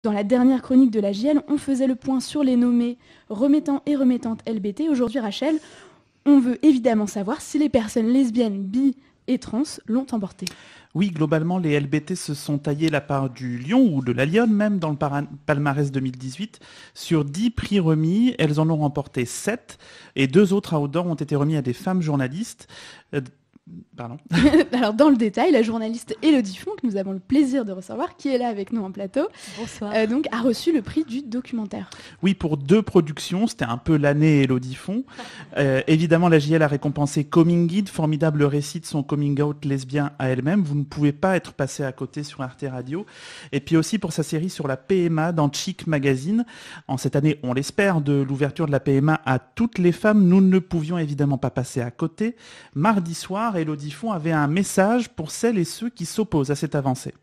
Dans la dernière chronique de la JL, on faisait le point sur les nommés remettants et remettantes LBT. Aujourd'hui, Rachel, on veut évidemment savoir si les personnes lesbiennes, bi et trans l'ont emporté. Oui, globalement, les LBT se sont taillés la part du lion, ou de la lionne même, dans le palmarès 2018. Sur 10 prix remis, elles en ont remporté 7, et 2 autres outdoors ont été remis à des femmes journalistes. Pardon. Alors dans le détail, la journaliste Élodie Font, que nous avons le plaisir de recevoir, qui est là avec nous en plateau, donc a reçu le prix du documentaire. Oui, pour 2 productions, c'était un peu l'année Élodie Font. Évidemment, la JL a récompensé Coming Guide, formidable récit de son coming out lesbien à elle-même. Vous ne pouvez pas être passé à côté sur Arte Radio. Et puis aussi pour sa série sur la PMA dans Chic Magazine. En cette année, on l'espère, de l'ouverture de la PMA à toutes les femmes, nous ne pouvions évidemment pas passer à côté. Mardi soir, Élodie Font avait un message pour celles et ceux qui s'opposent à cette avancée.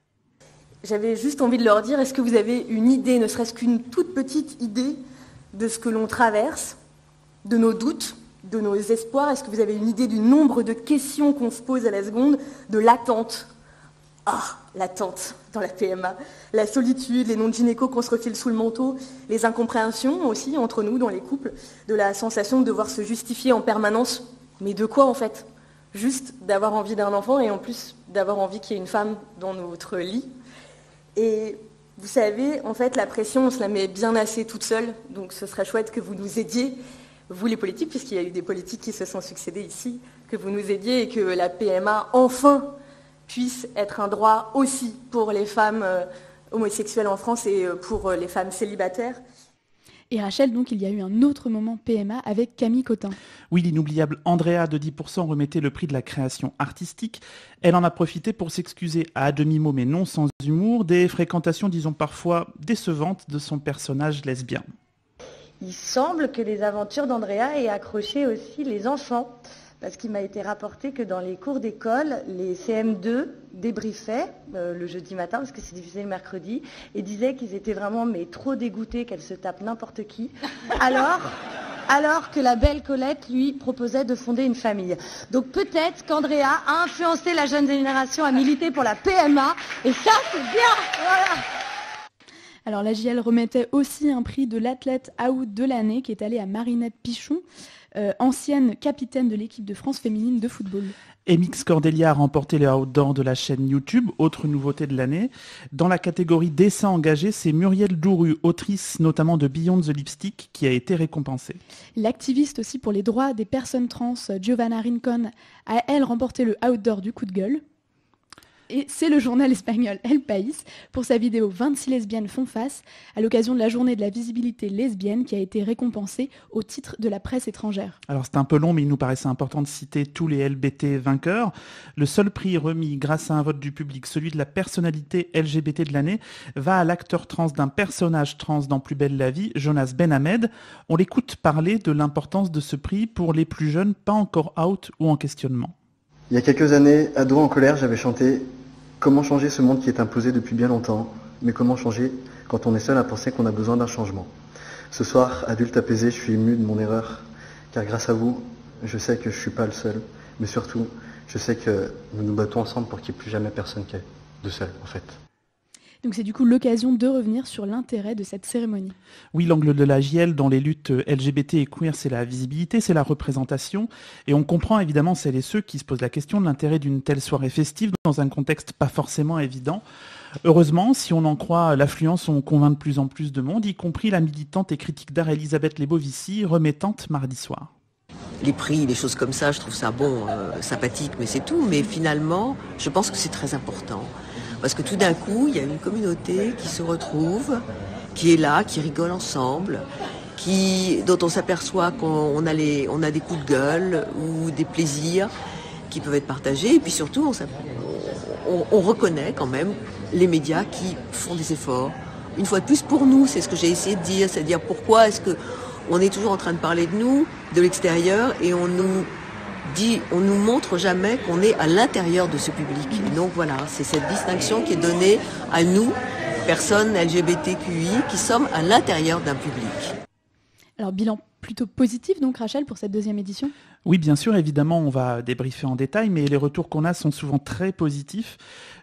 J'avais juste envie de leur dire, est-ce que vous avez une idée, ne serait-ce qu'une toute petite idée de ce que l'on traverse, de nos doutes, de nos espoirs? Est-ce que vous avez une idée du nombre de questions qu'on se pose à la seconde, de l'attente? L'attente dans la PMA, la solitude, les noms de gynéco qu'on se refile sous le manteau, les incompréhensions aussi entre nous dans les couples, de la sensation de devoir se justifier en permanence. Mais de quoi en fait? Juste d'avoir envie d'un enfant et en plus d'avoir envie qu'il y ait une femme dans notre lit. Et vous savez, en fait, la pression, on se la met bien assez toute seule. Donc ce serait chouette que vous nous aidiez, vous les politiques, puisqu'il y a eu des politiques qui se sont succédés ici, que vous nous aidiez et que la PMA, enfin, puisse être un droit aussi pour les femmes homosexuelles en France et pour les femmes célibataires. Et Rachel, donc, il y a eu un autre moment PMA avec Camille Cotin. Oui, l'inoubliable Andrea de 10% remettait le prix de la création artistique. Elle en a profité pour s'excuser à demi-mot mais non sans humour des fréquentations, disons parfois décevantes, de son personnage lesbien. Il semble que les aventures d'Andrea aient accroché aussi les enfants, parce qu'il m'a été rapporté que dans les cours d'école, les CM2 débriefaient le jeudi matin, parce que c'est diffusé le mercredi, et disaient qu'ils étaient vraiment trop dégoûtés qu'elle se tape n'importe qui, alors que la belle Colette lui proposait de fonder une famille. Donc peut-être qu'Andrea a influencé la jeune génération à militer pour la PMA, et ça c'est bien, voilà. Alors la JL remettait aussi un prix de l'athlète out de l'année qui est allé à Marinette Pichon, ancienne capitaine de l'équipe de France féminine de football. MX Cordelia a remporté le outdoor de la chaîne YouTube, autre nouveauté de l'année. Dans la catégorie dessin engagé, c'est Muriel Douru, autrice notamment de Beyond the Lipstick, qui a été récompensée. L'activiste aussi pour les droits des personnes trans, Giovanna Rincon, a elle remporté le outdoor du coup de gueule. Et c'est le journal espagnol El País pour sa vidéo 26 lesbiennes font face à l'occasion de la journée de la visibilité lesbienne qui a été récompensée au titre de la presse étrangère. Alors c'est un peu long mais il nous paraissait important de citer tous les LBT vainqueurs. Le seul prix remis grâce à un vote du public, celui de la personnalité LGBT de l'année, va à l'acteur trans d'un personnage trans dans Plus belle la vie, Jonas Ben Hamed. On l'écoute parler de l'importance de ce prix pour les plus jeunes pas encore out ou en questionnement. Il y a quelques années, ado en colère, j'avais chanté « Comment changer ce monde qui est imposé depuis bien longtemps, mais comment changer quand on est seul à penser qu'on a besoin d'un changement ?» Ce soir, adulte apaisé, je suis ému de mon erreur, car grâce à vous, je sais que je ne suis pas le seul, mais surtout, je sais que nous nous battons ensemble pour qu'il n'y ait plus jamais personne qui est de seul, en fait. Donc c'est du coup l'occasion de revenir sur l'intérêt de cette cérémonie. Oui, l'angle de la JL dans les luttes LGBT et queer, c'est la visibilité, c'est la représentation. Et on comprend évidemment celles et ceux qui se posent la question de l'intérêt d'une telle soirée festive dans un contexte pas forcément évident. Heureusement, si on en croit l'affluence, on convainc de plus en plus de monde, y compris la militante et critique d'art Elisabeth Lebovici, remettante mardi soir. Les prix, les choses comme ça, je trouve ça sympathique, mais c'est tout. Mais finalement, je pense que c'est très important. Parce que tout d'un coup, il y a une communauté qui se retrouve, qui est là, qui rigole ensemble, dont on s'aperçoit qu'on a des coups de gueule ou des plaisirs qui peuvent être partagés. Et puis surtout, on reconnaît quand même les médias qui font des efforts. Une fois de plus, pour nous, c'est ce que j'ai essayé de dire, c'est-à-dire pourquoi est-ce qu'on est toujours en train de parler de nous, de l'extérieur, et on nous montre jamais qu'on est à l'intérieur de ce public. Et donc voilà, c'est cette distinction qui est donnée à nous, personnes LGBTQI, qui sommes à l'intérieur d'un public. Alors bilan plutôt positif, donc Rachel, pour cette deuxième édition ? Oui, bien sûr, évidemment, on va débriefer en détail, mais les retours qu'on a sont souvent très positifs.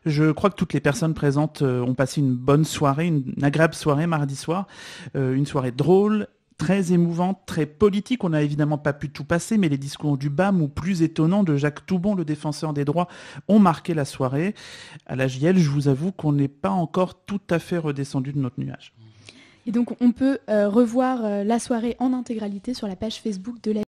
Je crois que toutes les personnes présentes ont passé une bonne soirée, une agréable soirée mardi soir, une soirée drôle, très émouvante, très politique. On n'a évidemment pas pu tout passer, mais les discours du BAM ou plus étonnants de Jacques Toubon, le défenseur des droits, ont marqué la soirée. À la JL, je vous avoue qu'on n'est pas encore tout à fait redescendu de notre nuage. Et donc on peut revoir la soirée en intégralité sur la page Facebook de la